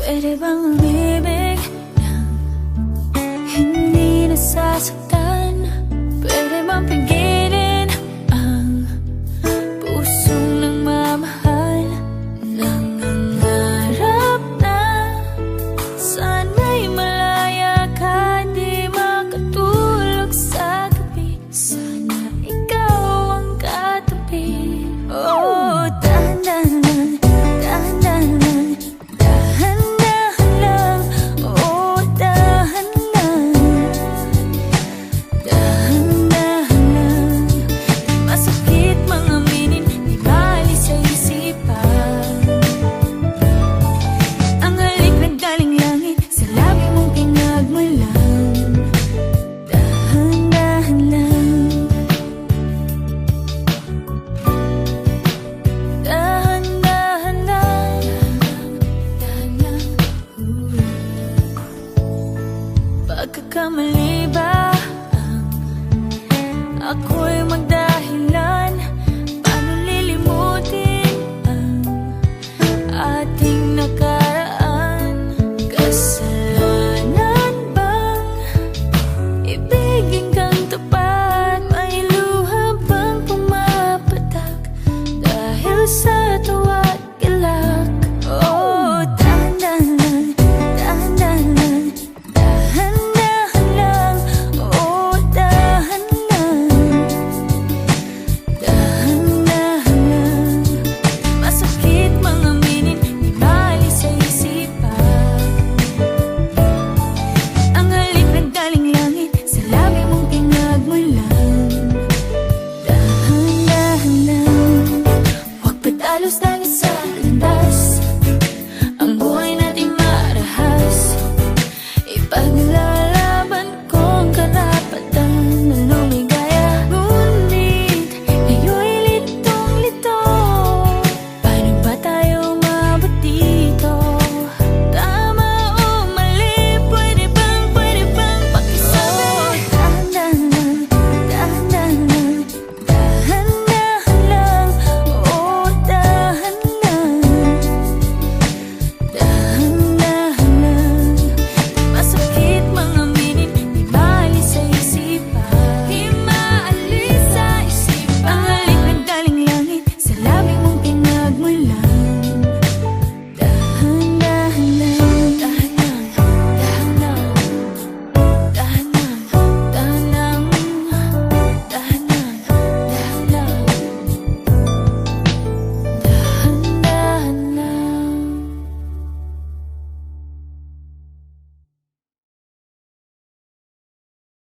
Pwede bang umibig nang hindi nasasaktan? Pwede bang pigilin ang pusong nagmamahal? Nangangarap na sana'y malaya ka, di makatulog sa gabi. Sana ikaw ang katabi. Oh, dahan-dahan lang, dahan-dahan lang, dahan-dahan lang. Oh, dahan lang, dahan-dahan lang. Masakit mga aminin, di bali sa isipan. Ang halik naggaling langit, sa labi mong pinagmulan. Dahan-dahan lang, dahan-dahan lang, dahan lang. Pagkakamali ba ang ako'y magdahilan? Paano lilimutin ang ating nakaraan? Kasalanan bang ibigin kang tapat? May luha bang pumapatak dahil sa tawa't galak? Oh, dahan-dahan lang, dahan-dahan lang, dahan-dahan lang. Oh, dahan lang, dahan-dahan lang. Masakit mga